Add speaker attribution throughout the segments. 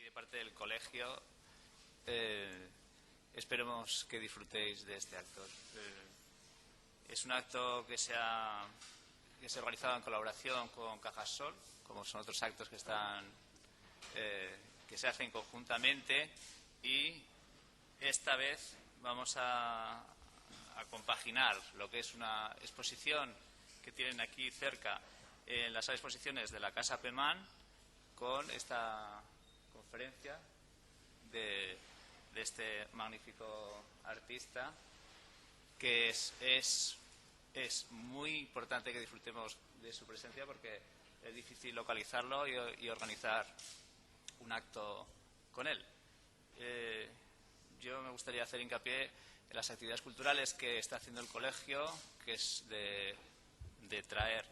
Speaker 1: de parte del colegio, esperemos que disfrutéis de este acto. Es un acto que se ha realizado en colaboración con Cajasol, como son otros actos que se hacen conjuntamente, y esta vez vamos a compaginar lo que es una exposición que tienen aquí cerca en la sala de exposiciones de la Casa Pemán con esta conferencia de este magnífico artista, que es muy importante que disfrutemos de su presencia, porque es difícil localizarlo y organizar un acto con él. Yo me gustaría hacer hincapié en las actividades culturales que está haciendo el colegio, que es de traer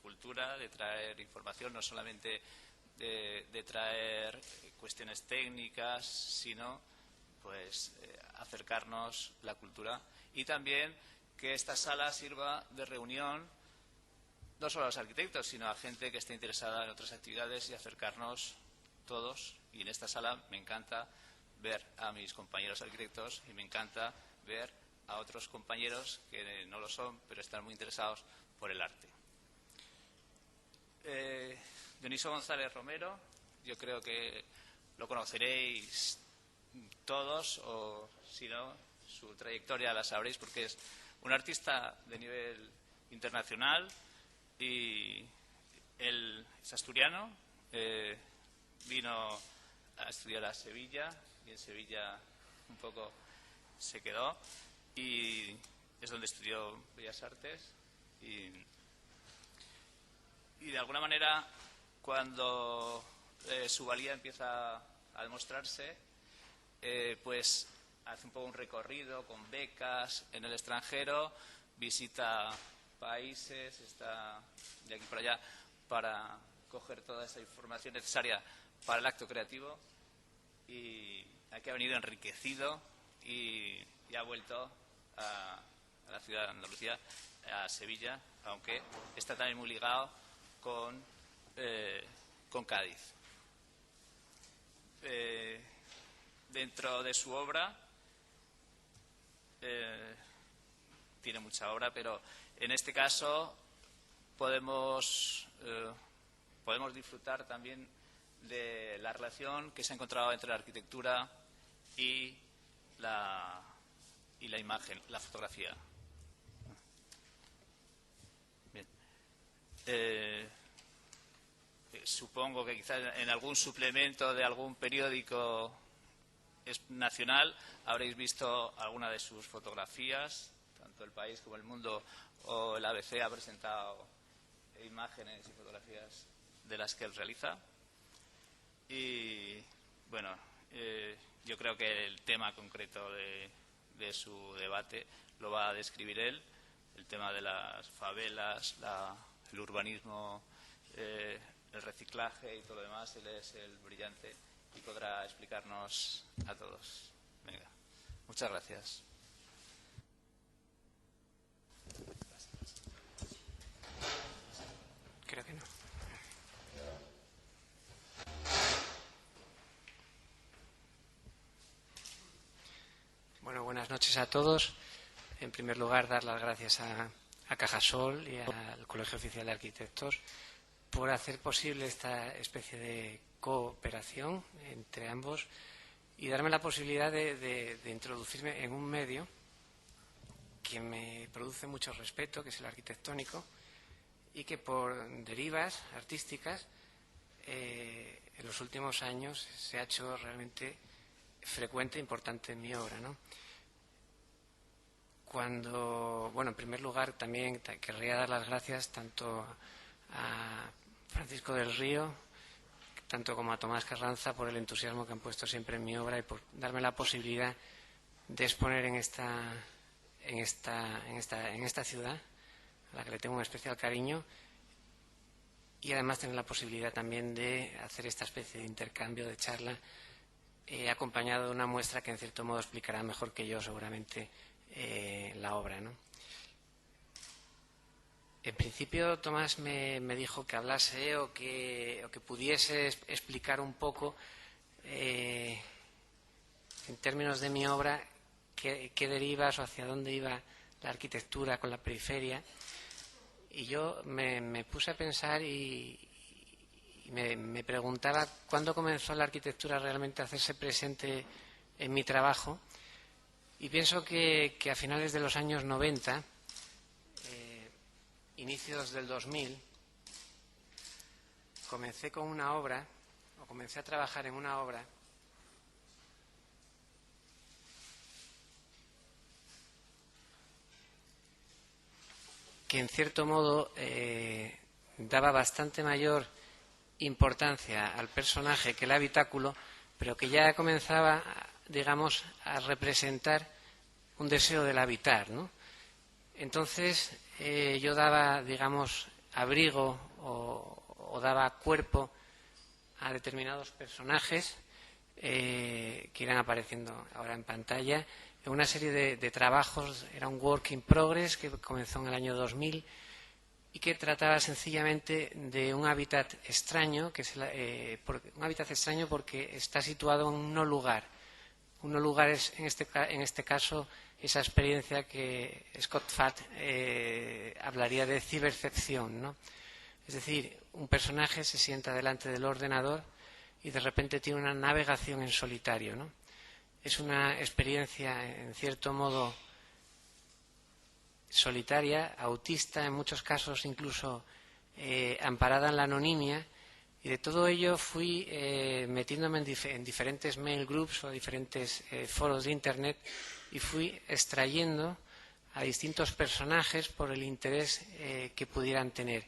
Speaker 1: cultura, de traer información, no solamente de traer cuestiones técnicas, sino pues acercarnos la cultura, y también que esta sala sirva de reunión no solo a los arquitectos, sino a gente que esté interesada en otras actividades, y acercarnos todos. Y en esta sala me encanta ver a mis compañeros arquitectos y me encanta ver a otros compañeros que no lo son, pero están muy interesados por el arte. Dioniso González Romero, yo creo que lo conoceréis todos, o si no, su trayectoria la sabréis, porque es un artista de nivel internacional, y él es asturiano, vino a estudiar a Sevilla, y en Sevilla un poco se quedó, y es donde estudió Bellas Artes, y de alguna manera, cuando su valía empieza a demostrarse, pues hace un poco un recorrido con becas en el extranjero, visita países, está de aquí para allá para coger toda esa información necesaria para el acto creativo, y aquí ha venido enriquecido y ha vuelto a la ciudad de Andalucía, a Sevilla, aunque está también muy ligado con Cádiz. Dentro de su obra, tiene mucha obra, pero en este caso podemos disfrutar también de la relación que se ha encontrado entre la arquitectura y la imagen, la fotografía. Bien. Supongo que quizás en algún suplemento de algún periódico nacional habréis visto alguna de sus fotografías. Tanto El País como El Mundo o el ABC ha presentado imágenes y fotografías de las que él realiza. Y bueno, yo creo que el tema concreto de su debate lo va a describir él, el tema de las favelas, el urbanismo, el reciclaje y todo lo demás. Él es el brillante y podrá explicarnos a todos. Venga, muchas gracias.
Speaker 2: Creo que no. Bueno, buenas noches a todos. En primer lugar, dar las gracias a Cajasol y al Colegio Oficial de Arquitectos por hacer posible esta especie de cooperación entre ambos y darme la posibilidad de introducirme en un medio que me produce mucho respeto, que es el arquitectónico, y que por derivas artísticas en los últimos años se ha hecho realmente frecuente e importante en mi obra, ¿no? En primer lugar también querría dar las gracias tanto a Francisco del Río, tanto como a Tomás Carranza, por el entusiasmo que han puesto siempre en mi obra y por darme la posibilidad de exponer en esta ciudad, a la que le tengo un especial cariño, y además tener la posibilidad también de hacer esta especie de intercambio, de charla, acompañado de una muestra que en cierto modo explicará mejor que yo seguramente la obra, ¿no? En principio, Tomás me dijo que hablase o que pudiese explicar un poco, en términos de mi obra, qué derivas o hacia dónde iba la arquitectura con la periferia. Y yo me puse a pensar y me preguntaba cuándo comenzó la arquitectura realmente a hacerse presente en mi trabajo. Y pienso que a finales de los años 90, inicios del 2000, comencé a trabajar en una obra que en cierto modo daba bastante mayor importancia al personaje que el habitáculo, pero que ya comenzaba, digamos, a representar un deseo del habitar, ¿no? Entonces yo daba, digamos, abrigo o daba cuerpo a determinados personajes que irán apareciendo ahora en pantalla. En una serie de trabajos, era un work in progress que comenzó en el año 2000 y que trataba sencillamente de un hábitat extraño, un hábitat extraño porque está situado en un no lugar. Un no lugar es, en este caso, esa experiencia que Scott Fatt hablaría de cibercepción, ¿no? Es decir, un personaje se sienta delante del ordenador y de repente tiene una navegación en solitario, ¿no? Es una experiencia, en cierto modo, solitaria, autista, en muchos casos incluso amparada en la anonimia, y de todo ello fui metiéndome en diferentes mail groups o diferentes foros de Internet y fui extrayendo a distintos personajes por el interés que pudieran tener.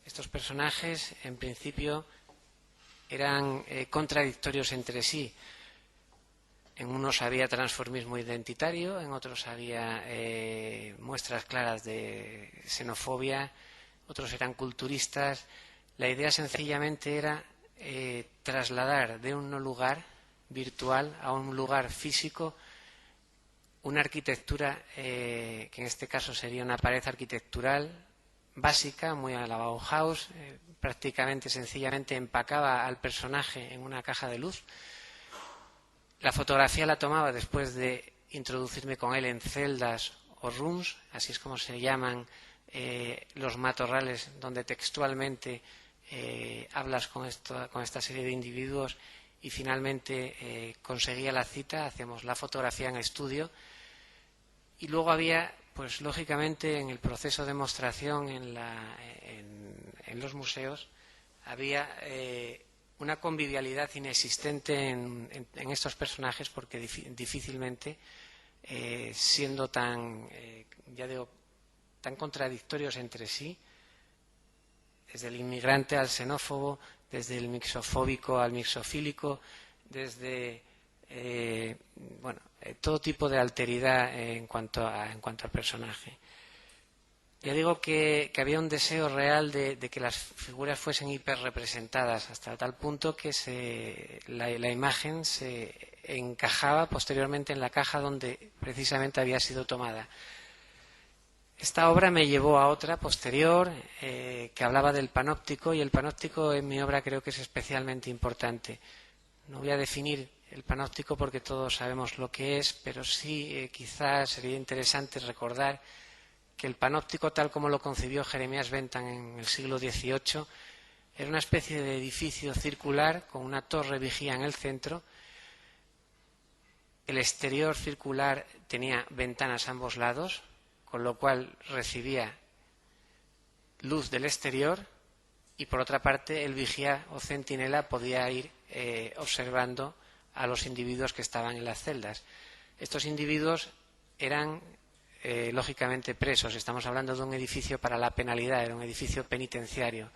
Speaker 2: Estos personajes, en principio, eran contradictorios entre sí. En unos había transformismo identitario, en otros había muestras claras de xenofobia, otros eran culturistas. La idea sencillamente era trasladar de un no lugar virtual a un lugar físico una arquitectura que en este caso sería una pared arquitectural básica, muy a la Bauhaus, prácticamente sencillamente empacaba al personaje en una caja de luz. La fotografía la tomaba después de introducirme con él en celdas o rooms, así es como se llaman los matorrales donde textualmente hablas con esta serie de individuos y finalmente conseguía la cita, hacíamos la fotografía en estudio y luego había, pues lógicamente en el proceso de demostración en los museos había una convivialidad inexistente en estos personajes porque difícilmente, siendo tan, ya digo, tan contradictorios entre sí, desde el inmigrante al xenófobo, desde el mixofóbico al mixofílico, desde todo tipo de alteridad en cuanto al personaje. Ya digo que había un deseo real de que las figuras fuesen hiperrepresentadas hasta tal punto que la imagen se encajaba posteriormente en la caja donde precisamente había sido tomada. Esta obra me llevó a otra posterior que hablaba del panóptico, y el panóptico en mi obra creo que es especialmente importante. No voy a definir el panóptico porque todos sabemos lo que es, pero sí quizás sería interesante recordar que el panóptico, tal como lo concibió Jeremías Bentham en el siglo XVIII, era una especie de edificio circular con una torre vigía en el centro. El exterior circular tenía ventanas a ambos lados, con lo cual recibía luz del exterior, y por otra parte el vigía o centinela podía ir observando a los individuos que estaban en las celdas. Estos individuos eran lógicamente presos. Estamos hablando de un edificio para la penalidad, era un edificio penitenciario,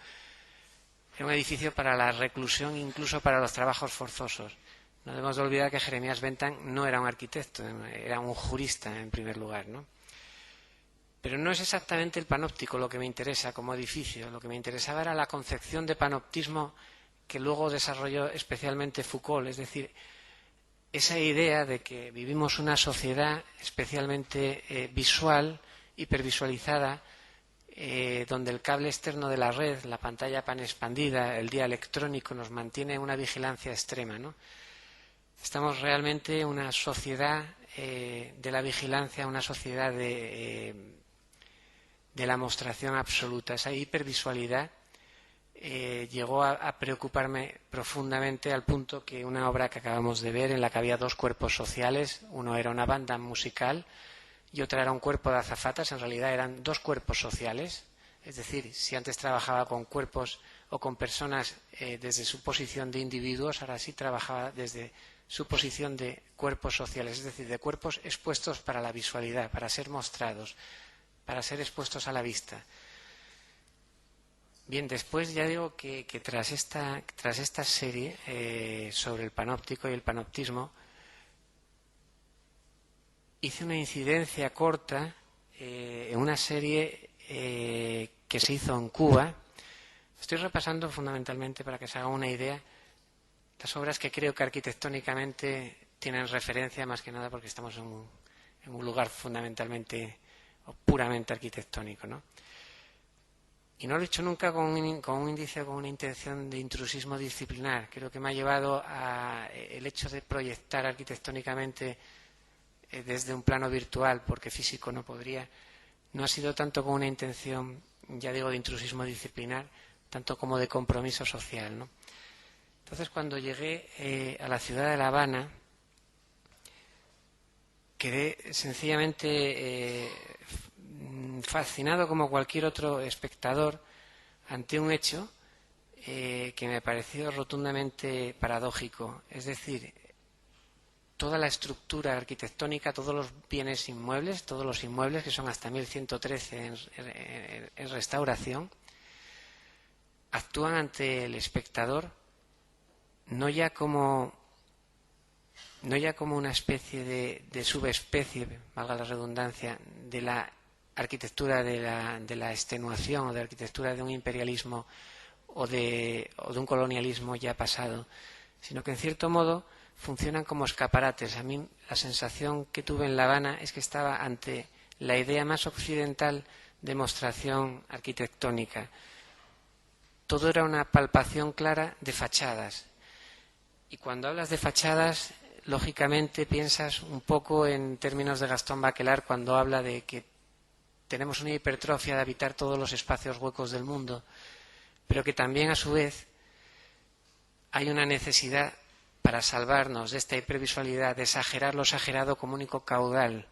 Speaker 2: era un edificio para la reclusión, incluso para los trabajos forzosos. No debemos de olvidar que Jeremías Bentham no era un arquitecto, era un jurista en primer lugar, ¿no? Pero no es exactamente el panóptico lo que me interesa como edificio. Lo que me interesaba era la concepción de panoptismo que luego desarrolló especialmente Foucault, es decir, esa idea de que vivimos una sociedad especialmente visual, hipervisualizada, donde el cable externo de la red, la pantalla panexpandida, el día electrónico nos mantiene en una vigilancia extrema, ¿no? Estamos realmente en una sociedad de la vigilancia, una sociedad de la mostración absoluta. Esa hipervisualidad llegó a preocuparme profundamente, al punto que una obra que acabamos de ver, en la que había dos cuerpos sociales, uno era una banda musical y otra era un cuerpo de azafatas, en realidad eran dos cuerpos sociales. Es decir, si antes trabajaba con cuerpos o con personas desde su posición de individuos, ahora sí trabajaba desde su posición de cuerpos sociales, es decir, de cuerpos expuestos para la visualidad, para ser mostrados, para ser expuestos a la vista. Bien, después ya digo que tras esta serie sobre el panóptico y el panoptismo, hice una incidencia corta en una serie que se hizo en Cuba. Estoy repasando fundamentalmente, para que se haga una idea, las obras que creo que arquitectónicamente tienen referencia, más que nada porque estamos en un lugar fundamentalmente o puramente arquitectónico, ¿no? Y no lo he hecho nunca con un índice o con una intención de intrusismo disciplinar. Creo que me ha llevado el hecho de proyectar arquitectónicamente desde un plano virtual, porque físico no podría. No ha sido tanto con una intención, ya digo, de intrusismo disciplinar, tanto como de compromiso social, ¿no? Entonces, cuando llegué a la ciudad de La Habana, quedé sencillamente fascinado, como cualquier otro espectador, ante un hecho que me pareció rotundamente paradójico. Es decir, toda la estructura arquitectónica, todos los bienes inmuebles, todos los inmuebles, que son hasta 1113 en restauración, actúan ante el espectador no ya como una especie de subespecie, valga la redundancia, de la arquitectura de la extenuación, o de la arquitectura de un imperialismo o de un colonialismo ya pasado, sino que en cierto modo funcionan como escaparates. A mí la sensación que tuve en La Habana es que estaba ante la idea más occidental de mostración arquitectónica. Todo era una palpación clara de fachadas. Y cuando hablas de fachadas, lógicamente piensas un poco en términos de Gastón Bachelard, cuando habla de que tenemos una hipertrofia de habitar todos los espacios huecos del mundo, pero que también, a su vez, hay una necesidad, para salvarnos de esta hipervisualidad, de exagerar lo exagerado como único caudal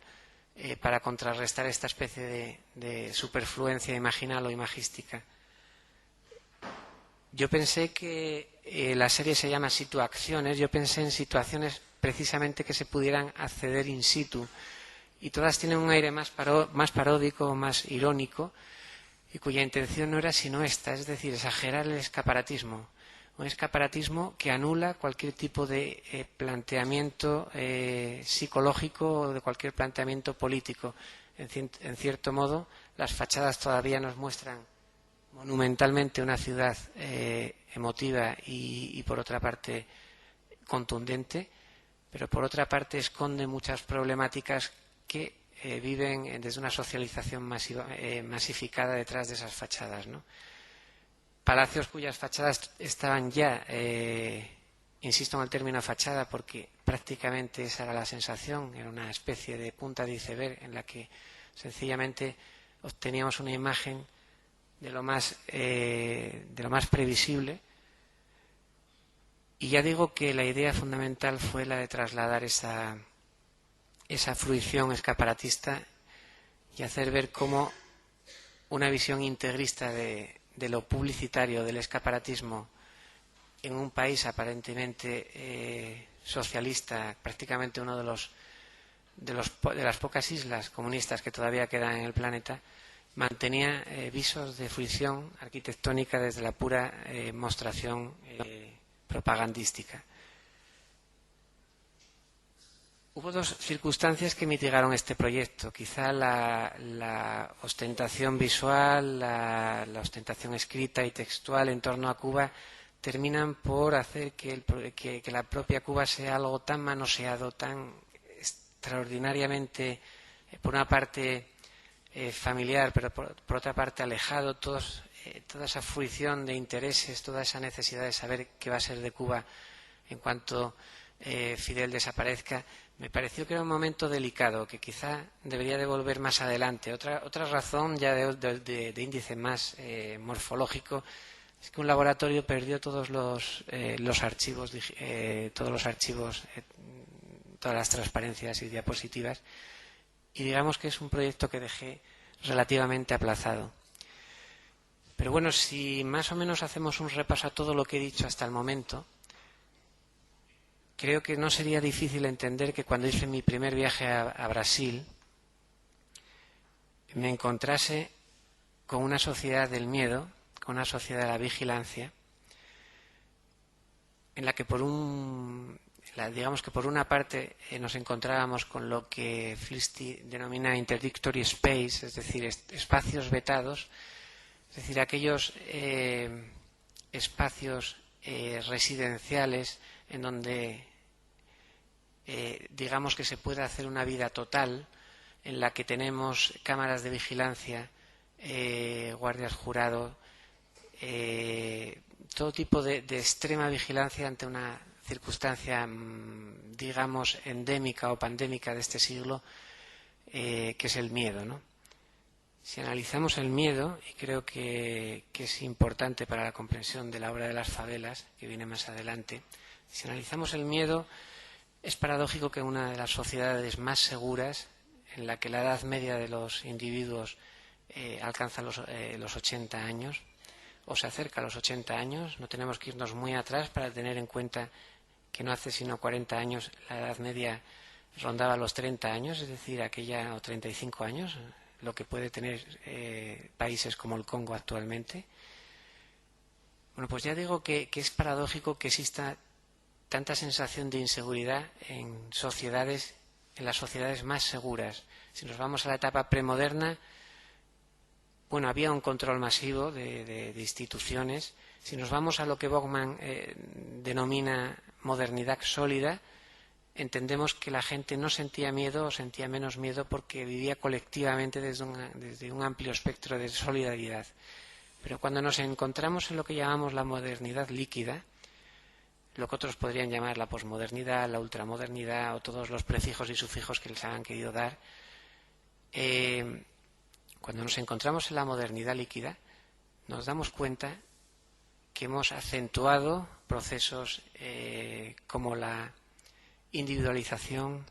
Speaker 2: para contrarrestar esta especie de superfluencia imaginal o imagística. Yo pensé que la serie se llama Situaciones. Yo pensé en situaciones precisamente que se pudieran acceder in situ, y todas tienen un aire más paródico, más irónico, y cuya intención no era sino esta, es decir, exagerar el escaparatismo. Un escaparatismo que anula cualquier tipo de planteamiento psicológico o de cualquier planteamiento político. En cierto modo, las fachadas todavía nos muestran monumentalmente una ciudad emotiva y por otra parte contundente, pero por otra parte esconde muchas problemáticas que viven desde una socialización masificada detrás de esas fachadas, ¿no? Palacios cuyas fachadas estaban ya, insisto en el término fachada porque prácticamente esa era la sensación, era una especie de punta de iceberg en la que sencillamente obteníamos una imagen de lo más previsible. Y ya digo que la idea fundamental fue la de trasladar esa fruición escaparatista y hacer ver cómo una visión integrista de lo publicitario, del escaparatismo, en un país aparentemente socialista, prácticamente uno de las pocas islas comunistas que todavía quedan en el planeta, mantenía visos de fruición arquitectónica desde la pura mostración propagandística. Hubo dos circunstancias que mitigaron este proyecto. Quizá la ostentación visual, la ostentación escrita y textual en torno a Cuba terminan por hacer que la propia Cuba sea algo tan manoseado, tan extraordinariamente, por una parte, familiar, pero por otra parte alejado, toda esa fruición de intereses, toda esa necesidad de saber qué va a ser de Cuba en cuanto Fidel desaparezca, me pareció que era un momento delicado, que quizá debería de volver más adelante. Otra razón ya de índice más morfológico es que un laboratorio perdió todos los archivos, todas las transparencias y diapositivas, y digamos que es un proyecto que dejé relativamente aplazado. Pero bueno, si más o menos hacemos un repaso a todo lo que he dicho hasta el momento, creo que no sería difícil entender que cuando hice mi primer viaje a Brasil me encontrase con una sociedad del miedo, con una sociedad de la vigilancia, en la que digamos que por una parte nos encontrábamos con lo que Flisti denomina interdictory space, es decir, espacios vetados, es decir, aquellos espacios residenciales en donde digamos que se puede hacer una vida total, en la que tenemos cámaras de vigilancia, guardias jurados, todo tipo de extrema vigilancia ante una circunstancia, digamos, endémica o pandémica de este siglo, que es el miedo, ¿no? Si analizamos el miedo, y creo que es importante para la comprensión de la obra de las favelas, que viene más adelante, si analizamos el miedo, es paradójico que una de las sociedades más seguras, en la que la edad media de los individuos alcanza los 80 años, o se acerca a los 80 años, no tenemos que irnos muy atrás para tener en cuenta que no hace sino 40 años la edad media rondaba los 30 años, es decir, o 35 años, lo que puede tener países como el Congo actualmente. Bueno, pues ya digo que es paradójico que exista tanta sensación de inseguridad en las sociedades más seguras. Si nos vamos a la etapa premoderna, bueno, había un control masivo de instituciones. Si nos vamos a lo que Bogman denomina modernidad sólida, entendemos que la gente no sentía miedo o sentía menos miedo porque vivía colectivamente desde un amplio espectro de solidaridad. Pero cuando nos encontramos en lo que llamamos la modernidad líquida, lo que otros podrían llamar la posmodernidad, la ultramodernidad o todos los prefijos y sufijos que les han querido dar, cuando nos encontramos en la modernidad líquida, nos damos cuenta que hemos acentuado procesos como la individualización,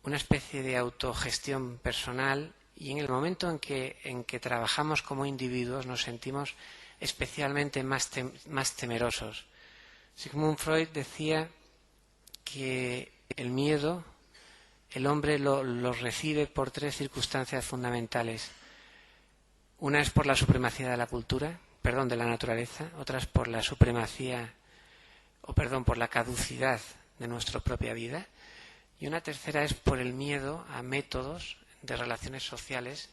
Speaker 2: una especie de autogestión personal, y en el momento en que trabajamos como individuos nos sentimos especialmente más temerosos. Sigmund Freud decía que el miedo el hombre lo recibe por tres circunstancias fundamentales. Una es por la supremacía de la naturaleza, otra es por la por la caducidad de nuestra propia vida, y una tercera es por el miedo a métodos de relaciones sociales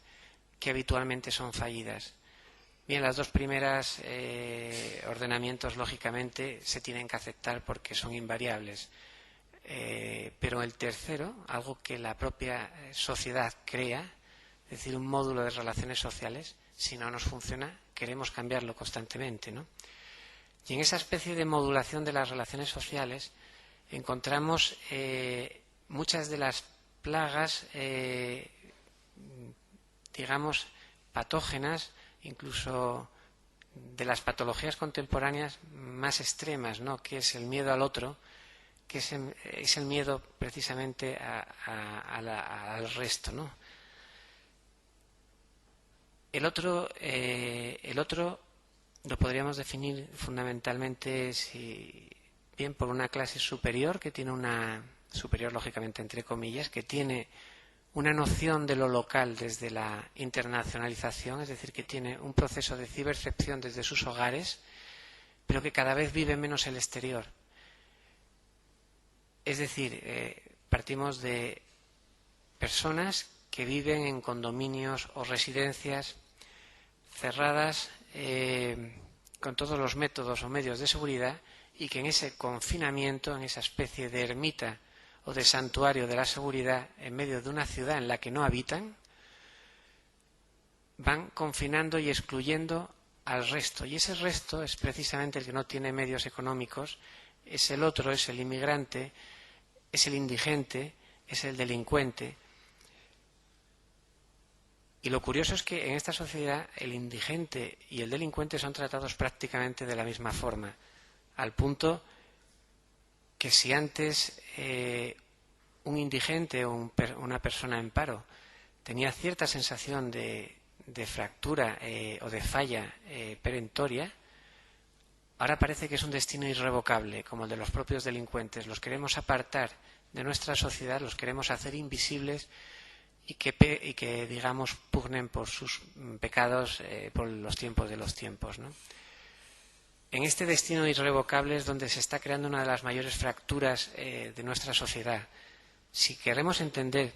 Speaker 2: que habitualmente son fallidas. Bien, las dos primeras ordenamientos, lógicamente, se tienen que aceptar porque son invariables. Pero el tercero, algo que la propia sociedad crea, es decir, un módulo de relaciones sociales, si no nos funciona, queremos cambiarlo constantemente, ¿no? Y en esa especie de modulación de las relaciones sociales encontramos muchas de las plagas, digamos, patógenas, incluso de las patologías contemporáneas más extremas, ¿no? Que es el miedo al otro, que es el miedo precisamente al resto, ¿no? El otro lo podríamos definir fundamentalmente bien por una clase superior, que tiene superior lógicamente entre comillas, que tiene una noción de lo local desde la internacionalización, es decir, que tiene un proceso de cibercepción desde sus hogares, pero que cada vez vive menos el exterior. Es decir, partimos de personas que viven en condominios o residencias cerradas con todos los métodos o medios de seguridad, y que en ese confinamiento, en esa especie de ermita o de santuario de la seguridad en medio de una ciudad en la que no habitan, van confinando y excluyendo al resto. Y ese resto es precisamente el que no tiene medios económicos, es el otro, es el inmigrante, es el indigente, es el delincuente. Y lo curioso es que en esta sociedad el indigente y el delincuente son tratados prácticamente de la misma forma, al punto que si antes un indigente o una persona en paro tenía cierta sensación de fractura o de falla perentoria, ahora parece que es un destino irrevocable, como el de los propios delincuentes. Los queremos apartar de nuestra sociedad, los queremos hacer invisibles y que digamos, pugnen por sus pecados por los tiempos de los tiempos, ¿no? En este destino irrevocable es donde se está creando una de las mayores fracturas de nuestra sociedad. Si queremos entender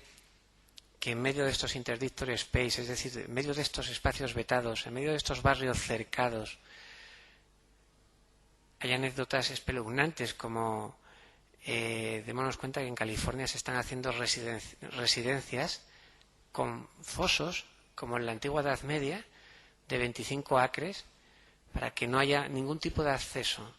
Speaker 2: que en medio de estos interdictory space, es decir, en medio de estos espacios vetados, en medio de estos barrios cercados, hay anécdotas espeluznantes como démonos cuenta que en California se están haciendo residencias con fosos, como en la antigua Edad Media, de 25 acres, para que no haya ningún tipo de acceso.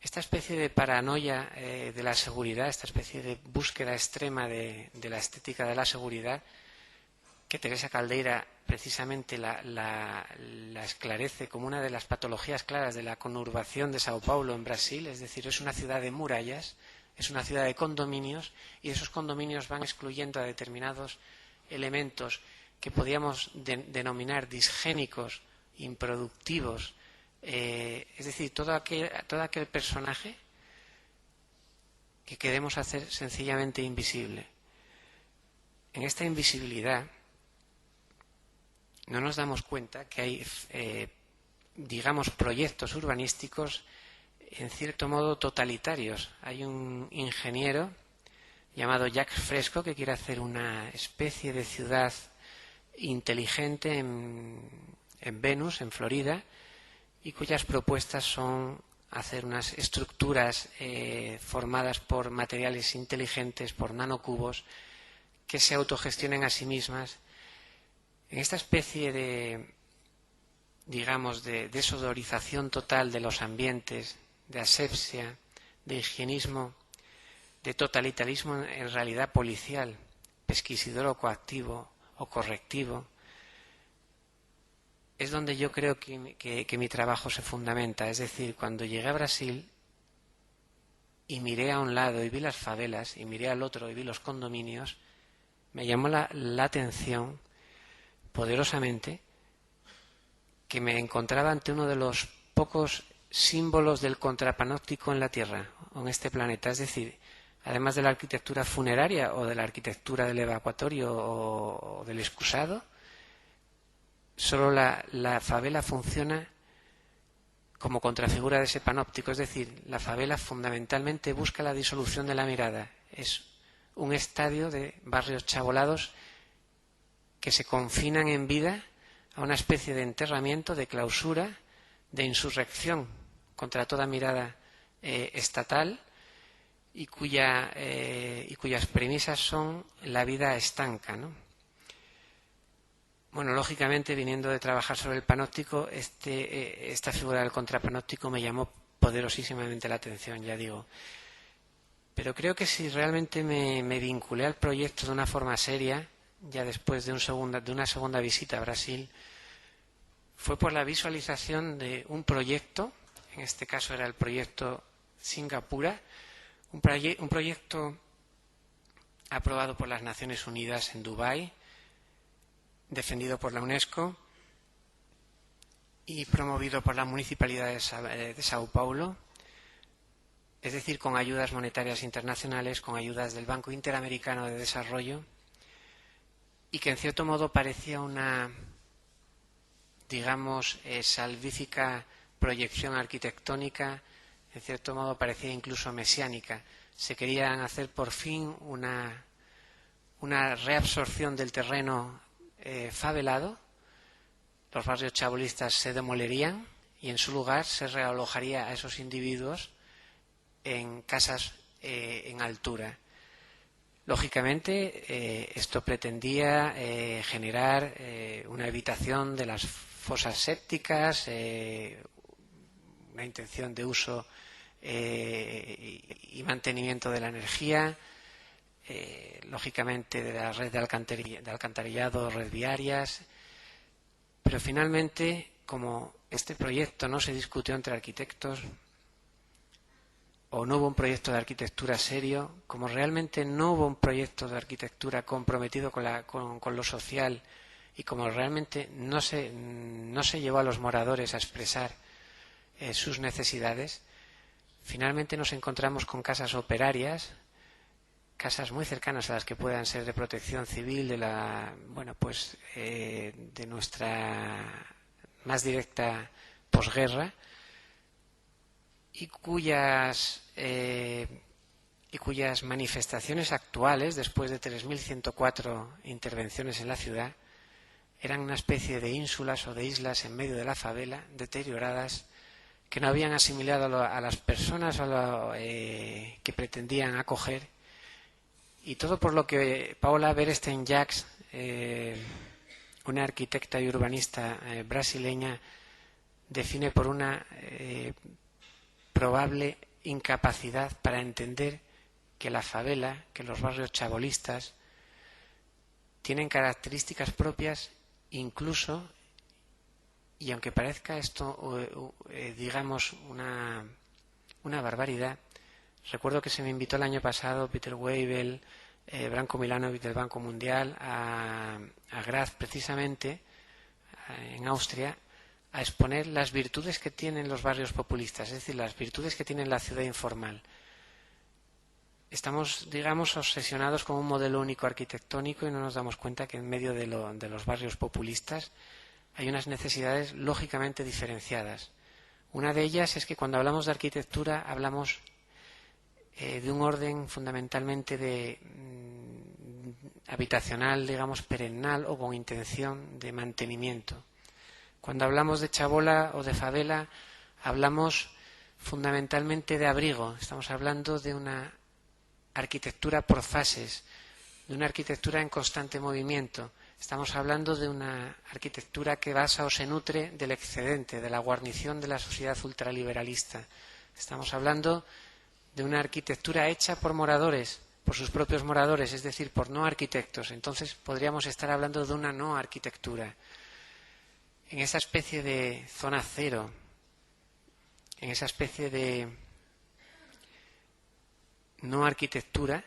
Speaker 2: Esta especie de paranoia de la seguridad, esta especie de búsqueda extrema de la estética de la seguridad, que Teresa Caldeira precisamente la esclarece como una de las patologías claras de la conurbación de Sao Paulo en Brasil, es decir, es una ciudad de murallas, es una ciudad de condominios, y esos condominios van excluyendo a determinados elementos que podríamos denominar disgénicos, improductivos, es decir, todo aquel personaje que queremos hacer sencillamente invisible. En esta invisibilidad no nos damos cuenta que hay, digamos, proyectos urbanísticos en cierto modo totalitarios. Hay un ingeniero llamado Jacques Fresco que quiere hacer una especie de ciudad inteligente en Venus, en Florida, y cuyas propuestas son hacer unas estructuras formadas por materiales inteligentes, por nanocubos, que se autogestionen a sí mismas. En esta especie de, digamos, de desodorización total de los ambientes, de asepsia, de higienismo, de totalitarismo en realidad policial, pesquisidor o coactivo o correctivo, es donde yo creo que mi trabajo se fundamenta. Es decir, cuando llegué a Brasil y miré a un lado y vi las favelas, y miré al otro y vi los condominios, me llamó la atención poderosamente que me encontraba ante uno de los pocos símbolos del contrapanóptico en la Tierra, o en este planeta. Es decir, además de la arquitectura funeraria o de la arquitectura del evacuatorio o del excusado, solo la favela funciona como contrafigura de ese panóptico. Es decir, la favela fundamentalmente busca la disolución de la mirada. Es un estadio de barrios chabolados que se confinan en vida a una especie de enterramiento, de clausura, de insurrección contra toda mirada estatal, y cuyas premisas son la vida estanca, ¿no? Bueno, lógicamente, viniendo de trabajar sobre el panóptico, esta figura del contrapanóptico me llamó poderosísimamente la atención, ya digo. Pero creo que si realmente me vinculé al proyecto de una forma seria, ya después de una segunda visita a Brasil, fue por la visualización de un proyecto, en este caso era el proyecto Singapura, un proyecto aprobado por las Naciones Unidas en Dubái, defendido por la UNESCO y promovido por la Municipalidad de Sao Paulo, es decir, con ayudas monetarias internacionales, con ayudas del Banco Interamericano de Desarrollo, y que en cierto modo parecía una, digamos, salvífica proyección arquitectónica, en cierto modo parecía incluso mesiánica. Se querían hacer por fin una reabsorción del terreno favelado, los barrios chabolistas se demolerían y en su lugar se realojaría a esos individuos en casas en altura. Lógicamente, esto pretendía generar una evitación de las fosas sépticas, una intención de uso y mantenimiento de la energía, lógicamente de la red de alcantarillado, red viarias, pero finalmente, como este proyecto no se discutió entre arquitectos, o no hubo un proyecto de arquitectura serio, como realmente no hubo un proyecto de arquitectura comprometido con lo social y como realmente no se llevó a los moradores a expresar sus necesidades, finalmente nos encontramos con casas operarias, casas muy cercanas a las que puedan ser de protección civil de nuestra más directa posguerra, y cuyas manifestaciones actuales, después de 3.104 intervenciones en la ciudad, eran una especie de ínsulas o de islas en medio de la favela, deterioradas, que no habían asimilado a las personas que pretendían acoger, y todo por lo que Paola Berenstein-Jacks, una arquitecta y urbanista brasileña, define por una probable incapacidad para entender que la favela, que los barrios chabolistas tienen características propias, incluso, y aunque parezca esto digamos una barbaridad, recuerdo que se me invitó el año pasado Peter Weibel, Branko Milanovic del Banco Mundial a Graz, precisamente en Austria, a exponer las virtudes que tienen los barrios populistas, es decir, las virtudes que tiene la ciudad informal. Estamos, digamos, obsesionados con un modelo único arquitectónico y no nos damos cuenta que en medio de los barrios populistas hay unas necesidades lógicamente diferenciadas. Una de ellas es que cuando hablamos de arquitectura hablamos de un orden fundamentalmente habitacional, digamos, perennal o con intención de mantenimiento. Cuando hablamos de chabola o de favela, hablamos fundamentalmente de abrigo. Estamos hablando de una arquitectura por fases, de una arquitectura en constante movimiento. Estamos hablando de una arquitectura que basa o se nutre del excedente, de la guarnición de la sociedad ultraliberalista. Estamos hablando de una arquitectura hecha por moradores, por sus propios moradores, es decir, por no arquitectos. Entonces podríamos estar hablando de una no arquitectura. En esa especie de zona cero, en esa especie de no arquitectura,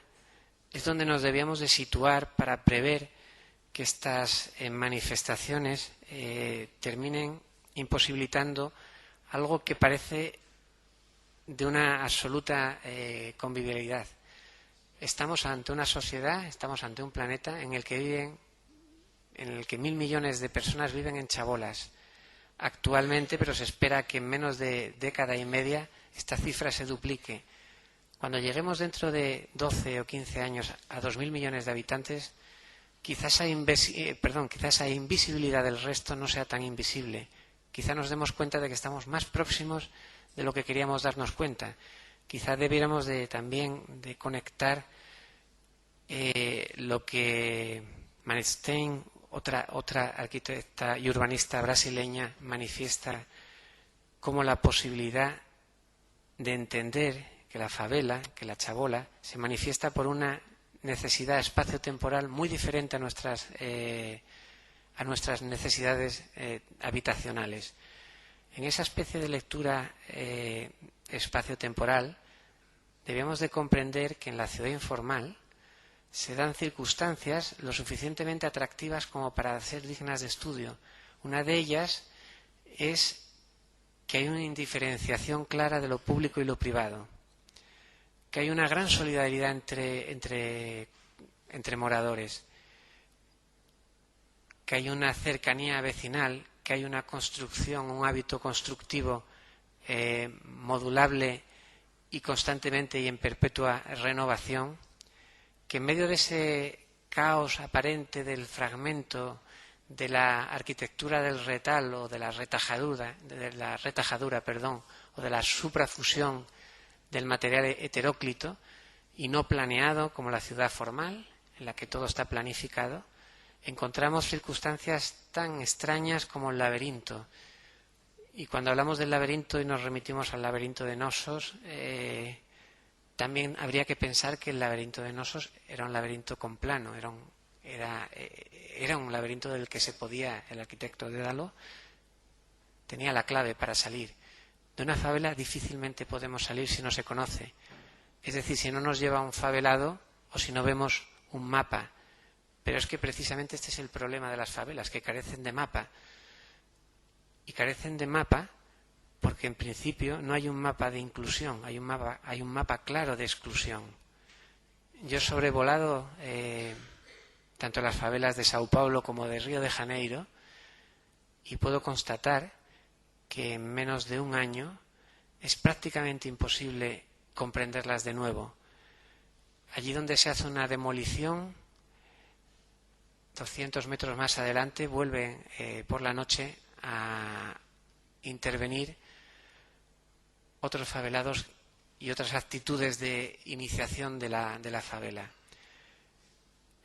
Speaker 2: es donde nos debíamos de situar para prever que estas manifestaciones terminen imposibilitando algo que parece de una absoluta convivialidad. Estamos ante una sociedad, estamos ante un planeta en el que 1.000 millones de personas viven en chabolas actualmente, pero se espera que en menos de década y media esta cifra se duplique. Cuando lleguemos dentro de 12 o 15 años a 2.000 millones de habitantes, quizás la invisibilidad del resto no sea tan invisible. Quizá nos demos cuenta de que estamos más próximos de lo que queríamos darnos cuenta. Quizá debiéramos también de conectar lo que Manstein, otra arquitecta y urbanista brasileña, manifiesta como la posibilidad de entender que la favela, que la chabola, se manifiesta por una necesidad espaciotemporal muy diferente a nuestras necesidades habitacionales. En esa especie de lectura espaciotemporal debemos de comprender que en la ciudad informal se dan circunstancias lo suficientemente atractivas como para ser dignas de estudio. Una de ellas es que hay una indiferenciación clara de lo público y lo privado, que hay una gran solidaridad entre moradores, que hay una cercanía vecinal, que hay una construcción, un hábito constructivo modulable y constantemente y en perpetua renovación, que en medio de ese caos aparente del fragmento de la arquitectura del retal o de la retajadura, o de la suprafusión del material heteróclito, y no planeado como la ciudad formal, en la que todo está planificado, encontramos circunstancias tan extrañas como el laberinto. Y cuando hablamos del laberinto y nos remitimos al laberinto de Knossos, también habría que pensar que el laberinto de Knossos era un laberinto con plano, era un laberinto del que se podía, el arquitecto Dédalo tenía la clave para salir. De una favela difícilmente podemos salir si no se conoce. Es decir, si no nos lleva a un favelado o si no vemos un mapa. Pero es que precisamente este es el problema de las favelas, que carecen de mapa. Y carecen de mapa porque en principio no hay un mapa de inclusión, hay un mapa claro de exclusión. Yo he sobrevolado tanto las favelas de Sao Paulo como de Río de Janeiro y puedo constatar que en menos de un año es prácticamente imposible comprenderlas de nuevo. Allí donde se hace una demolición, 200 metros más adelante vuelven por la noche a intervenir otros favelados y otras actitudes de iniciación de la favela.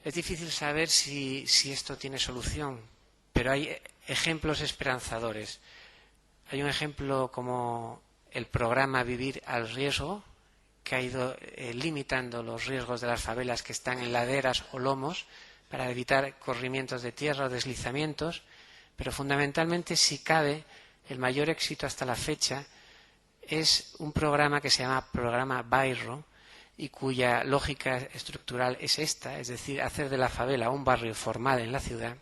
Speaker 2: Es difícil saber si esto tiene solución, pero hay ejemplos esperanzadores. Hay un ejemplo como el programa Vivir al Riesgo, que ha ido limitando los riesgos de las favelas que están en laderas o lomos para evitar corrimientos de tierra o deslizamientos, pero fundamentalmente, si cabe, el mayor éxito hasta la fecha es un programa que se llama Programa Bairro y cuya lógica estructural es esta, es decir, hacer de la favela un barrio formal en la ciudad,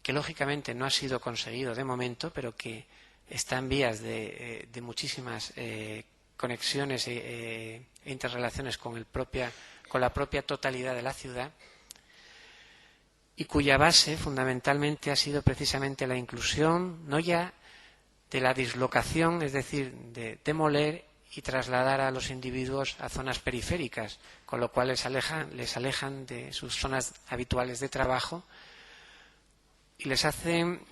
Speaker 2: que lógicamente no ha sido conseguido de momento, pero que está en vías de muchísimas conexiones e interrelaciones con la propia totalidad de la ciudad, y cuya base fundamentalmente ha sido precisamente la inclusión, no ya de la dislocación, es decir, de demoler y trasladar a los individuos a zonas periféricas, con lo cual les alejan de sus zonas habituales de trabajo y les hacen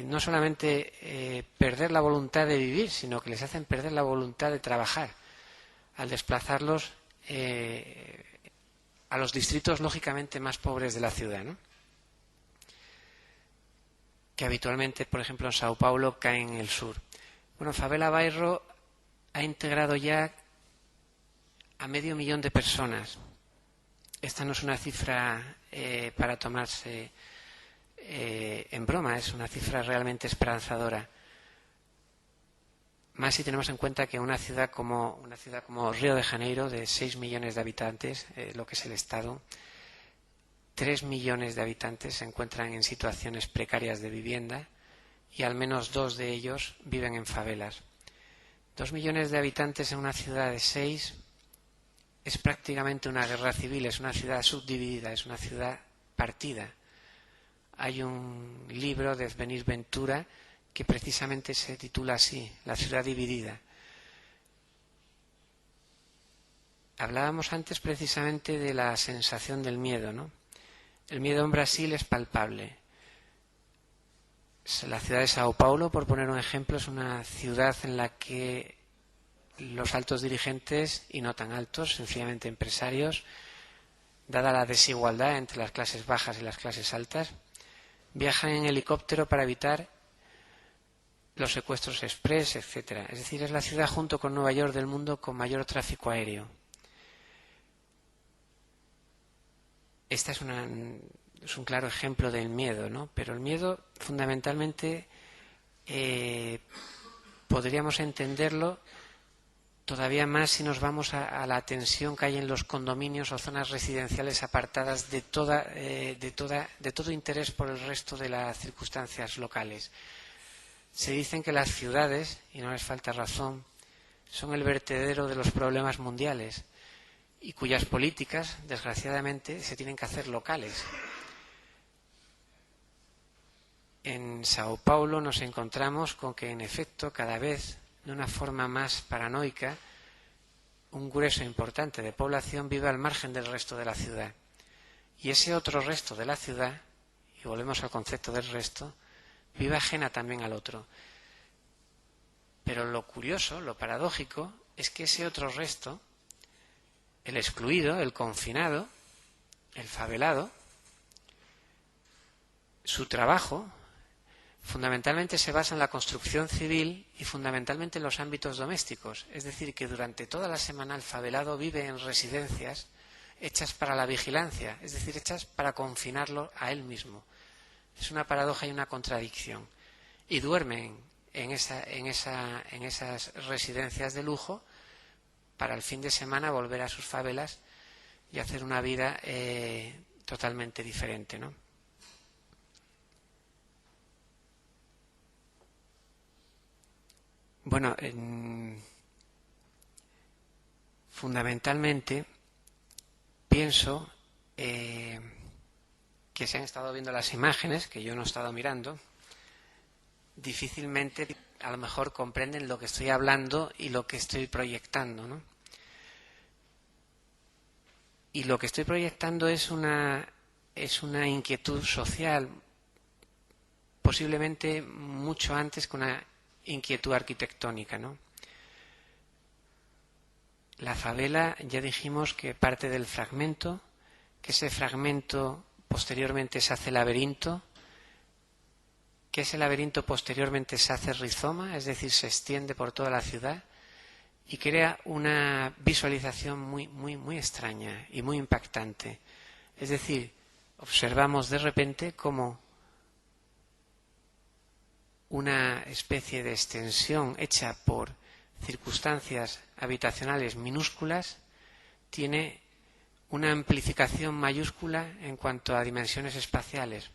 Speaker 2: no solamente perder la voluntad de vivir, sino que les hacen perder la voluntad de trabajar al desplazarlos a los distritos lógicamente más pobres de la ciudad, ¿no? Que habitualmente, por ejemplo, en Sao Paulo caen en el sur. Bueno, Favela Bairro ha integrado ya a 500.000 de personas. Esta no es una cifra para tomarse en broma, es una cifra realmente esperanzadora. Más si tenemos en cuenta que una ciudad como Río de Janeiro, de 6 millones de habitantes, lo que es el Estado, 3 millones de habitantes se encuentran en situaciones precarias de vivienda y al menos 2 de ellos viven en favelas. 2 millones de habitantes en una ciudad de 6 es prácticamente una guerra civil, es una ciudad subdividida, es una ciudad partida. Hay un libro de Denis Ventura que precisamente se titula así, La ciudad dividida. Hablábamos antes precisamente de la sensación del miedo, ¿no? El miedo en Brasil es palpable. La ciudad de Sao Paulo, por poner un ejemplo, es una ciudad en la que los altos dirigentes, y no tan altos, sencillamente empresarios, dada la desigualdad entre las clases bajas y las clases altas, viajan en helicóptero para evitar los secuestros express, etcétera. Es decir, es la ciudad junto con Nueva York del mundo con mayor tráfico aéreo. Esta es un claro ejemplo del miedo, ¿no? Pero el miedo, fundamentalmente, podríamos entenderlo todavía más si nos vamos a la tensión que hay en los condominios o zonas residenciales apartadas de todo interés por el resto de las circunstancias locales. Se dicen que las ciudades, y no les falta razón, son el vertedero de los problemas mundiales y cuyas políticas, desgraciadamente, se tienen que hacer locales. En Sao Paulo nos encontramos con que, en efecto, cada vez, de una forma más paranoica, un grueso importante de población vive al margen del resto de la ciudad. Y ese otro resto de la ciudad, y volvemos al concepto del resto, vive ajena también al otro. Pero lo curioso, lo paradójico, es que ese otro resto el excluido, el confinado, el favelado, su trabajo fundamentalmente se basa en la construcción civil y fundamentalmente en los ámbitos domésticos. Es decir, que durante toda la semana el favelado vive en residencias hechas para la vigilancia, es decir, hechas para confinarlo a él mismo. Es una paradoja y una contradicción. Y duermen en esas residencias de lujo para el fin de semana volver a sus favelas y hacer una vida totalmente diferente, ¿no? Bueno, fundamentalmente pienso que se han estado viendo las imágenes, que yo no he estado mirando, difícilmente a lo mejor comprenden lo que estoy hablando y lo que estoy proyectando, ¿no? Y lo que estoy proyectando es una inquietud social, posiblemente mucho antes que una inquietud arquitectónica, ¿no? La favela, ya dijimos que parte del fragmento, que ese fragmento posteriormente se hace laberinto, que ese laberinto posteriormente se hace rizoma, es decir, se extiende por toda la ciudad y crea una visualización muy extraña y muy impactante. Es decir, observamos de repente cómo una especie de extensión hecha por circunstancias habitacionales minúsculas tiene una amplificación mayúscula en cuanto a dimensiones espaciales.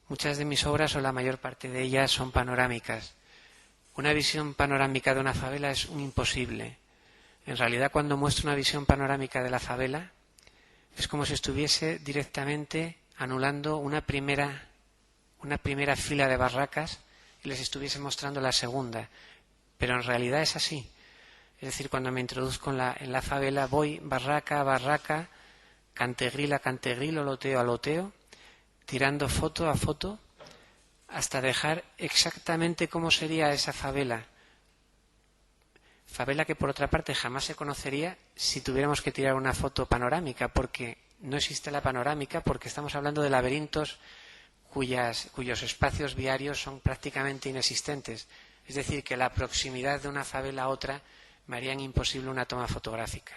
Speaker 2: Muchas de mis obras, o la mayor parte de ellas, son panorámicas. Una visión panorámica de una favela es un imposible. En realidad, cuando muestro una visión panorámica de la favela, es como si estuviese directamente anulando una primera fila de barracas y les estuviese mostrando la segunda. Pero en realidad es así. Es decir, cuando me introduzco en la favela, voy barraca a barraca, cantegril a cantegril, oloteo a oloteo, tirando foto a foto, hasta dejar exactamente cómo sería esa favela. Favela que, por otra parte, jamás se conocería si tuviéramos que tirar una foto panorámica, porque no existe la panorámica, porque estamos hablando de laberintos cuyos espacios viarios son prácticamente inexistentes. Es decir, que la proximidad de una favela a otra me harían imposible una toma fotográfica.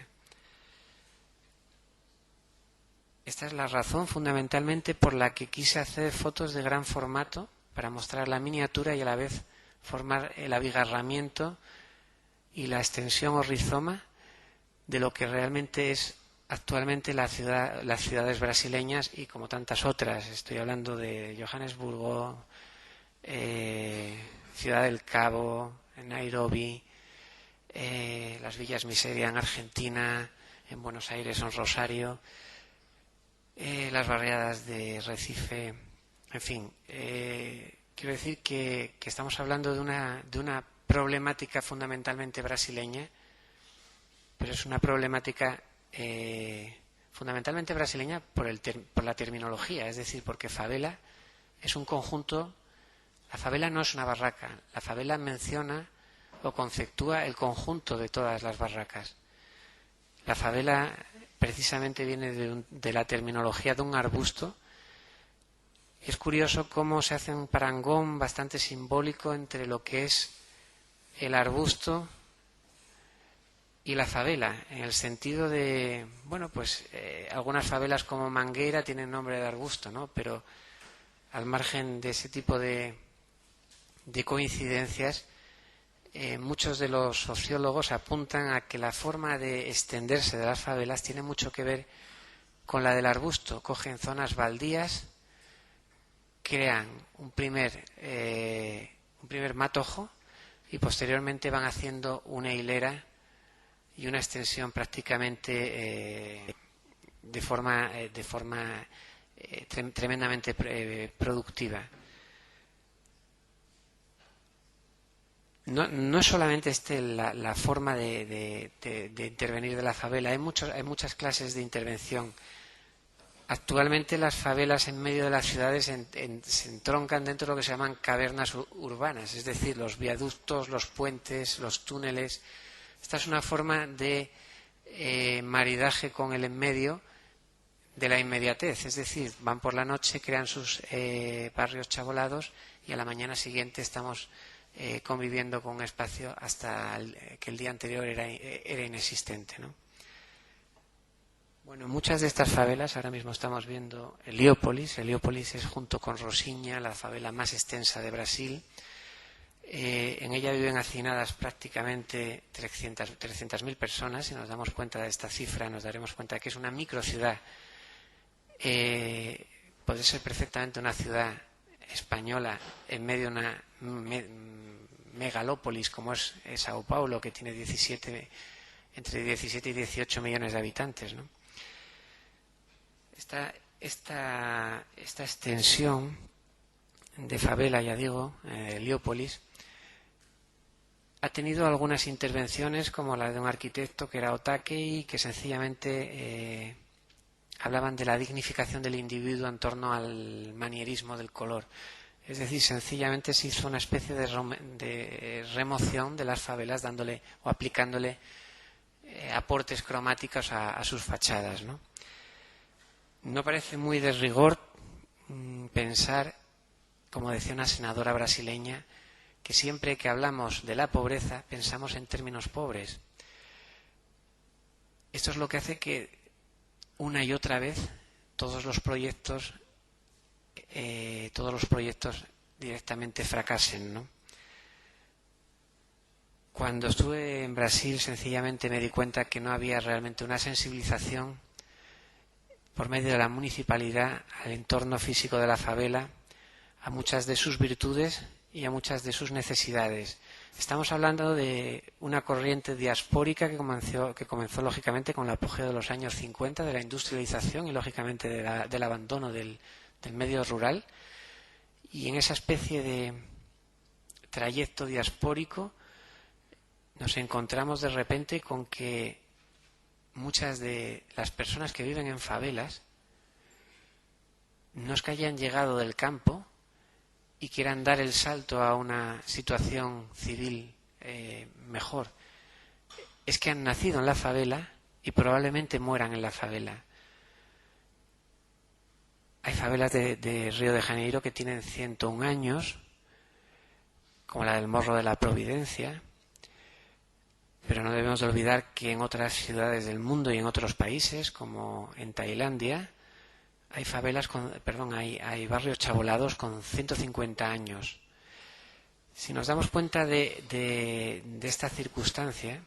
Speaker 2: Esta es la razón fundamentalmente por la que quise hacer fotos de gran formato, para mostrar la miniatura y a la vez formar el abigarramiento y la extensión o rizoma de lo que realmente es actualmente las ciudades brasileñas y como tantas otras. Estoy hablando de Johannesburgo, Ciudad del Cabo, Nairobi, las Villas Miseria en Argentina, en Buenos Aires, en Rosario, las barriadas de Recife, en fin. Quiero decir que estamos hablando de una problemática fundamentalmente brasileña, pero es una problemática fundamentalmente brasileña por la terminología, es decir, porque favela es un conjunto. La favela no es una barraca, la favela menciona o conceptúa el conjunto de todas las barracas. La favela precisamente viene de la terminología de un arbusto. Es curioso cómo se hace un parangón bastante simbólico entre lo que es el arbusto y la favela, en el sentido de, bueno, pues algunas favelas como Mangueira tienen nombre de arbusto, ¿no? Pero al margen de ese tipo de coincidencias, muchos de los sociólogos apuntan a que la forma de extenderse de las favelas tiene mucho que ver con la del arbusto. Cogen zonas baldías, crean un primer matojo y posteriormente van haciendo una hilera y una extensión prácticamente de forma tremendamente productiva. No es solamente la forma de intervenir de la favela, hay muchas clases de intervención. Actualmente las favelas en medio de las ciudades se entroncan dentro de lo que se llaman cavernas urbanas, es decir, los viaductos, los puentes, los túneles. Esta es una forma de maridaje con el en medio de la inmediatez, es decir, van por la noche, crean sus barrios chabolados y a la mañana siguiente estamos conviviendo con un espacio hasta que el día anterior era inexistente, ¿no? Bueno, muchas de estas favelas, ahora mismo estamos viendo Heliópolis. Heliópolis es, junto con Rosinha, la favela más extensa de Brasil. En ella viven hacinadas prácticamente 300.000 personas. Si nos damos cuenta de esta cifra, nos daremos cuenta de que es una microciudad. Puede ser perfectamente una ciudad española en medio de una megalópolis como es Sao Paulo, que tiene entre 17 y 18 millones de habitantes, ¿no? Esta extensión de favela, ya digo, Heliópolis, ha tenido algunas intervenciones como la de un arquitecto que era Otake, que sencillamente hablaban de la dignificación del individuo en torno al manierismo del color. Es decir, sencillamente se hizo una especie de remoción de las favelas, dándole o aplicándole aportes cromáticos a sus fachadas, ¿no? No parece muy de rigor pensar, como decía una senadora brasileña, que siempre que hablamos de la pobreza pensamos en términos pobres. Esto es lo que hace que una y otra vez todos los proyectos directamente fracasen, ¿no? Cuando estuve en Brasil, sencillamente me di cuenta que no había realmente una sensibilización por medio de la municipalidad al entorno físico de la favela, a muchas de sus virtudes y a muchas de sus necesidades. Estamos hablando de una corriente diaspórica que comenzó lógicamente con el apogeo de los años 50, de la industrialización y lógicamente del abandono del medio rural. Y en esa especie de trayecto diaspórico nos encontramos de repente con que muchas de las personas que viven en favelas no es que hayan llegado del campo y quieran dar el salto a una situación civil mejor. Es que han nacido en la favela y probablemente mueran en la favela. Hay favelas de Río de Janeiro que tienen 101 años, como la del Morro de la Providencia, pero no debemos olvidar que en otras ciudades del mundo y en otros países, como en Tailandia, hay hay barrios chabolados con 150 años. Si nos damos cuenta de esta circunstancia,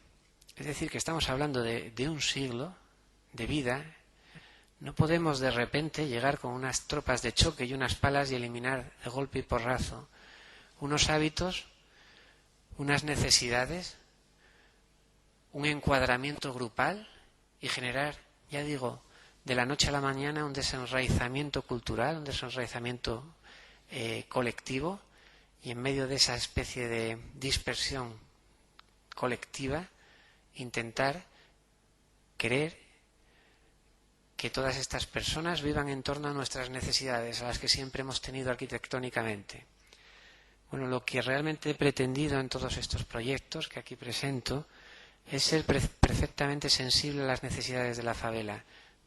Speaker 2: es decir, que estamos hablando de un siglo de vida, no podemos de repente llegar con unas tropas de choque y unas palas y eliminar de golpe y porrazo unos hábitos, unas necesidades, un encuadramiento grupal y generar, ya digo, de la noche a la mañana un desenraizamiento cultural, un desenraizamiento colectivo, y en medio de esa especie de dispersión colectiva intentar querer que todas estas personas vivan en torno a nuestras necesidades, a las que siempre hemos tenido arquitectónicamente. Bueno, lo que realmente he pretendido en todos estos proyectos que aquí presento es ser perfectamente sensible a las necesidades de la favela.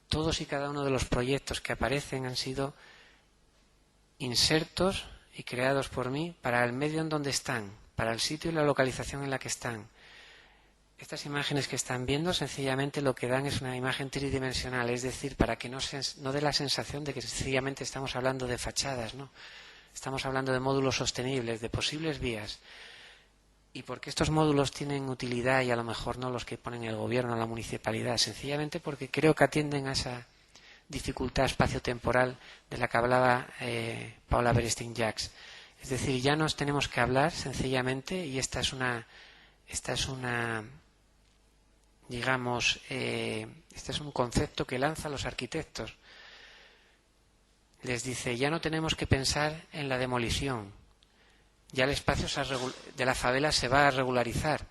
Speaker 2: Todos y cada uno de los proyectos que aparecen han sido insertos y creados por mí para el medio en donde están, para el sitio y la localización en la que están. Estas imágenes que están viendo sencillamente lo que dan es una imagen tridimensional, es decir, para que no dé la sensación de que sencillamente estamos hablando de fachadas, ¿no? Estamos hablando de módulos sostenibles, de posibles vías. ¿Y por qué estos módulos tienen utilidad y a lo mejor no los que ponen el gobierno o la municipalidad? Sencillamente porque creo que atienden a esa dificultad espaciotemporal de la que hablaba Paula Berestin-Jacks. Es decir, ya nos tenemos que hablar sencillamente, y esta es un concepto que lanzan los arquitectos. Les dice, ya no tenemos que pensar en la demolición, ya el espacio de la favela se va a regularizar.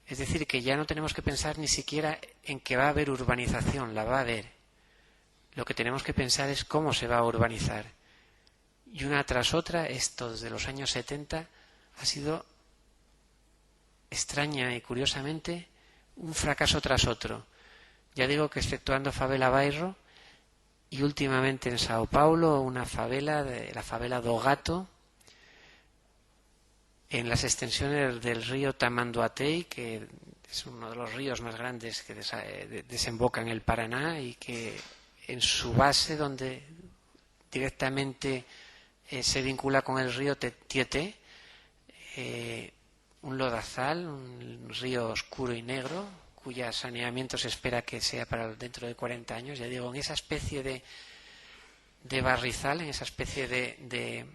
Speaker 2: Es decir, que ya no tenemos que pensar ni siquiera en que va a haber urbanización, la va a haber. Lo que tenemos que pensar es cómo se va a urbanizar. Y una tras otra, esto desde los años 70 ha sido extraña y curiosamente un fracaso tras otro. Ya digo que exceptuando Favela Bairro y últimamente en Sao Paulo una favela, la favela do Gato, en las extensiones del río Tamanduatei, que es uno de los ríos más grandes que desemboca en el Paraná y que en su base, donde directamente se vincula con el río Tieté, un lodazal, un río oscuro y negro, cuya saneamiento se espera que sea para dentro de 40 años. Ya digo, en esa especie de barrizal, en esa especie de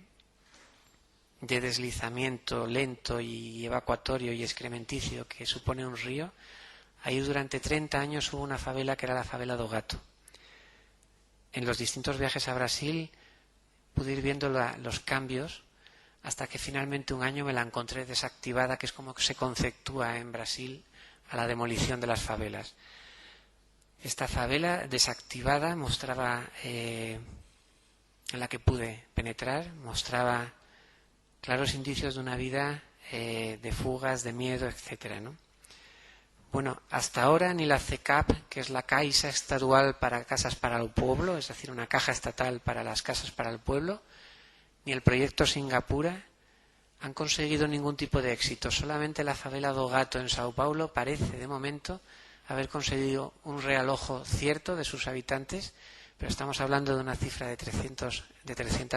Speaker 2: deslizamiento lento y evacuatorio y excrementicio que supone un río, ahí durante 30 años hubo una favela que era la favela do Gato. En los distintos viajes a Brasil pude ir viendo los cambios hasta que finalmente un año me la encontré desactivada, que es como se conceptúa en Brasil a la demolición de las favelas. Esta favela desactivada mostraba, en la que pude penetrar, mostraba claros indicios de una vida de fugas, de miedo, etcétera, ¿no? Bueno, hasta ahora ni la CECAP, que es la Caixa Estadual para Casas para el Pueblo, es decir, una caja estatal para las casas para el pueblo, ni el proyecto Singapura han conseguido ningún tipo de éxito. Solamente la favela do Gato en Sao Paulo parece, de momento, haber conseguido un realojo cierto de sus habitantes, pero estamos hablando de una cifra de 300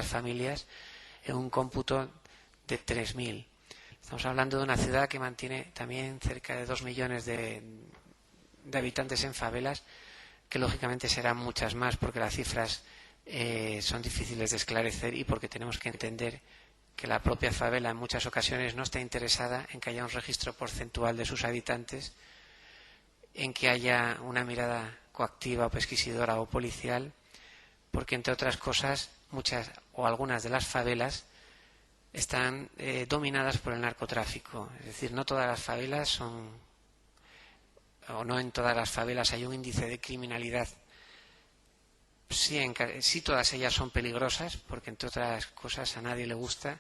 Speaker 2: familias en un cómputo de 3.000. Estamos hablando de una ciudad que mantiene también cerca de 2 millones de habitantes en favelas, que lógicamente serán muchas más porque las cifras son difíciles de esclarecer y porque tenemos que entender que la propia favela en muchas ocasiones no está interesada en que haya un registro porcentual de sus habitantes, en que haya una mirada coactiva o pesquisidora o policial, porque entre otras cosas muchas o algunas de las favelas están dominadas por el narcotráfico. Es decir, no todas las favelas son, o no en todas las favelas hay un índice de criminalidad. Sí, todas ellas son peligrosas, porque entre otras cosas a nadie le gusta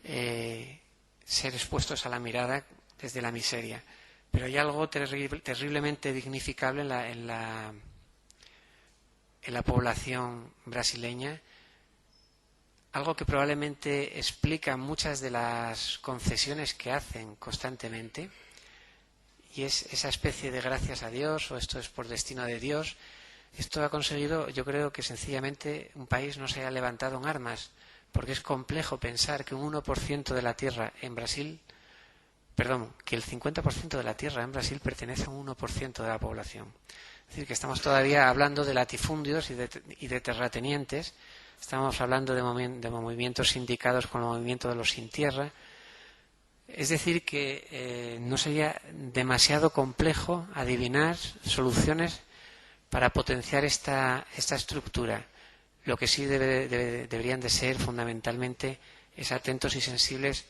Speaker 2: ser expuestos a la mirada desde la miseria. Pero hay algo terriblemente dignificable en la población brasileña, algo que probablemente explica muchas de las concesiones que hacen constantemente, y es esa especie de gracias a Dios, o esto es por destino de Dios. Esto ha conseguido, yo creo, que sencillamente un país no se haya levantado en armas, porque es complejo pensar que un 1% de la tierra en Brasil, que el 50% de la tierra en Brasil pertenece a un 1% de la población. Es decir, que estamos todavía hablando de latifundios y de terratenientes. Estamos hablando de movimientos sindicados con el movimiento de los sin tierra. Es decir, que no sería demasiado complejo adivinar soluciones para potenciar esta estructura. Lo que sí deberían de ser fundamentalmente es atentos y sensibles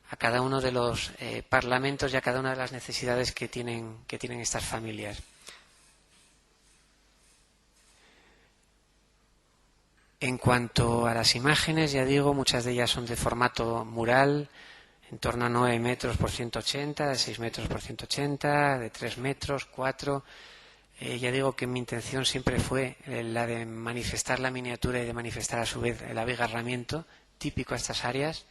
Speaker 2: a cada uno de los parlamentos y a cada una de las necesidades que tienen estas familias. En cuanto a las imágenes, ya digo, muchas de ellas son de formato mural, en torno a 9 metros por 180, de 6 metros por 180, de 3 metros, 4. Ya digo que mi intención siempre fue la de manifestar la miniatura y de manifestar a su vez el abigarramiento típico a estas áreas.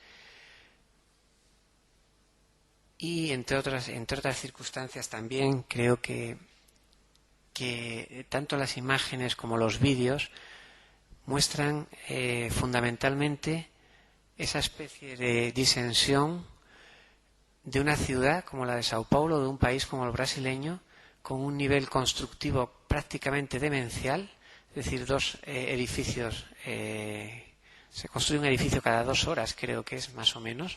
Speaker 2: Y entre otras circunstancias también creo que tanto las imágenes como los vídeos muestran fundamentalmente esa especie de disensión de una ciudad como la de Sao Paulo, de un país como el brasileño, con un nivel constructivo prácticamente demencial, es decir, dos edificios, se construye un edificio cada 2 horas, creo que es más o menos.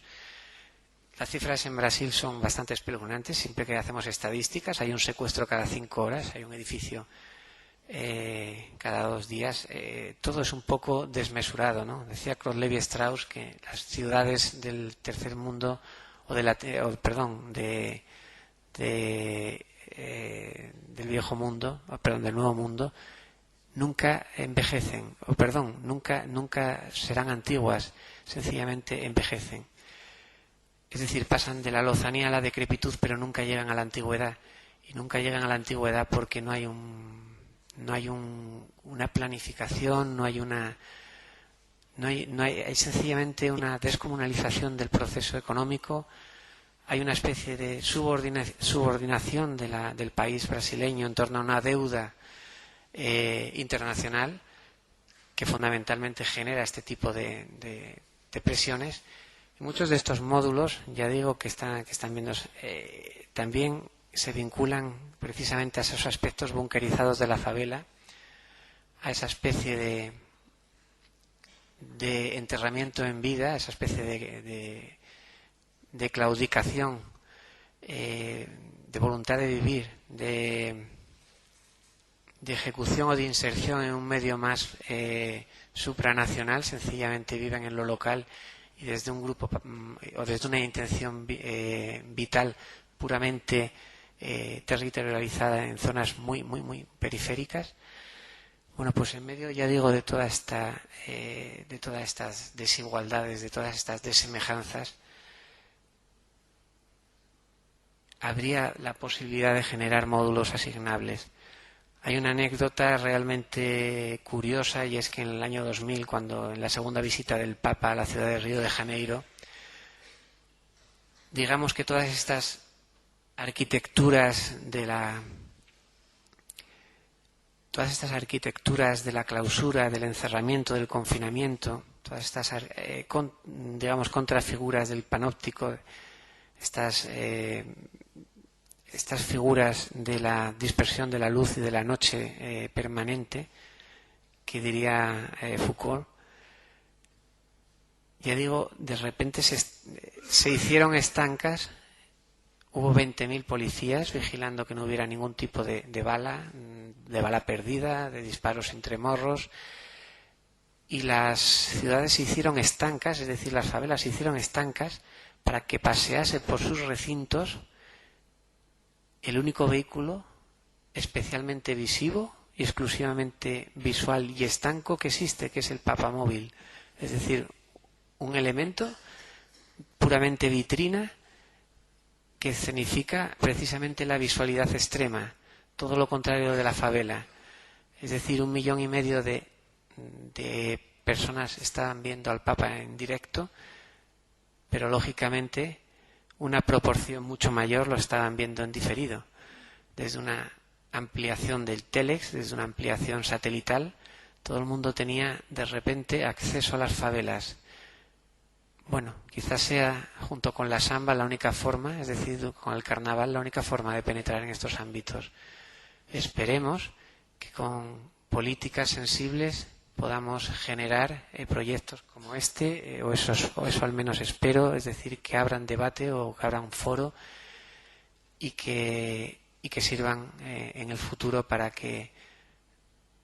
Speaker 2: Las cifras en Brasil son bastante espeluznantes, siempre que hacemos estadísticas, hay un secuestro cada 5 horas, hay un edificio cada 2 días, todo es un poco desmesurado, ¿no? Decía Claude Lévi-Strauss que las ciudades del tercer mundo del viejo mundo, del nuevo mundo, nunca envejecen, nunca serán antiguas, sencillamente envejecen. Es decir, pasan de la lozanía a la decrepitud, pero nunca llegan a la antigüedad. y nunca llegan a la antigüedad porque no hay una planificación, hay sencillamente una descomunalización del proceso económico. Hay una especie de subordinación del país brasileño en torno a una deuda internacional que fundamentalmente genera este tipo de presiones. Y muchos de estos módulos, ya digo, que están viendo, también se vinculan precisamente a esos aspectos bunkerizados de la favela, a esa especie de enterramiento en vida, esa especie de claudicación, de voluntad de vivir, de ejecución o de inserción en un medio más supranacional. Sencillamente viven en lo local y desde un grupo o desde una intención vital puramente territorializada en zonas muy periféricas. Bueno, pues en medio, ya digo, de todas estas desigualdades, de todas estas desemejanzas, habría la posibilidad de generar módulos asignables. Hay una anécdota realmente curiosa, y es que en el año 2000, cuando en la segunda visita del Papa a la ciudad de Río de Janeiro, digamos que todas estas arquitecturas de la clausura, del encerramiento, del confinamiento, todas estas contrafiguras del panóptico, estas figuras de la dispersión de la luz y de la noche permanente, que diría Foucault, ya digo, de repente se hicieron estancas. Hubo 20.000 policías vigilando que no hubiera ningún tipo de bala perdida, de disparos entre morros, y las ciudades se hicieron estancas, es decir, las favelas se hicieron estancas para que pasease por sus recintos el único vehículo especialmente visivo y exclusivamente visual y estanco que existe, que es el papamóvil. Es decir, un elemento puramente vitrina que escenifica precisamente la visualidad extrema, todo lo contrario de la favela. Es decir, 1,5 millones de personas estaban viendo al Papa en directo, pero lógicamente una proporción mucho mayor lo estaban viendo en diferido, desde una ampliación del Telex, desde una ampliación satelital. Todo el mundo tenía de repente acceso a las favelas. Bueno, quizás sea, junto con la samba, la única forma, es decir, con el carnaval, la única forma de penetrar en estos ámbitos. Esperemos que con políticas sensibles podamos generar proyectos como este, o eso al menos espero, es decir, que abran debate o que abran foro y que sirvan en el futuro para que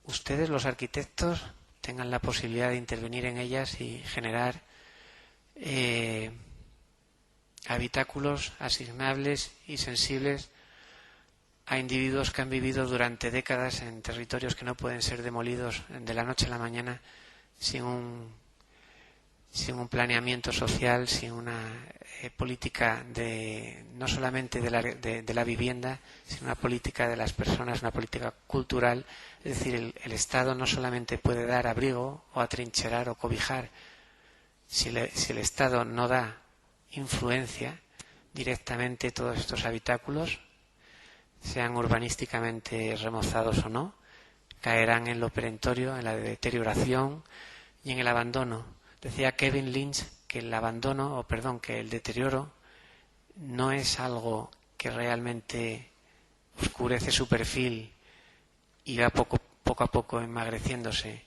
Speaker 2: ustedes, los arquitectos, tengan la posibilidad de intervenir en ellas y generar habitáculos asignables y sensibles a individuos que han vivido durante décadas en territorios que no pueden ser demolidos de la noche a la mañana sin un planeamiento social, sin una política no solamente de la vivienda, sino una política de las personas, una política cultural. Es decir, el Estado no solamente puede dar abrigo o atrincherar o cobijar. Si el Estado no da influencia directamente, todos estos habitáculos, sean urbanísticamente remozados o no, caerán en lo perentorio, en la deterioración y en el abandono. Decía Kevin Lynch que que el deterioro no es algo que realmente oscurece su perfil y va poco a poco enmagreciéndose.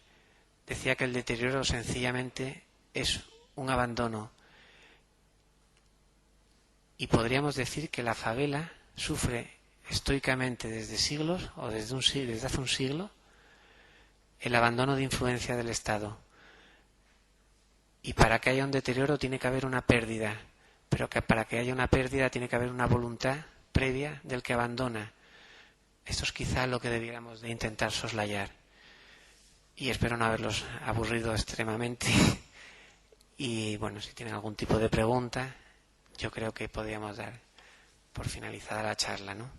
Speaker 2: Decía que el deterioro sencillamente es un abandono. Y podríamos decir que la favela sufre estoicamente desde siglos, o desde hace un siglo, el abandono de influencia del Estado. Y para que haya un deterioro tiene que haber una pérdida, pero que para que haya una pérdida tiene que haber una voluntad previa del que abandona. Esto es quizá lo que debiéramos de intentar soslayar. Y espero no haberlos aburrido extremadamente. Y bueno, si tienen algún tipo de pregunta, yo creo que podríamos dar por finalizada la charla, ¿no?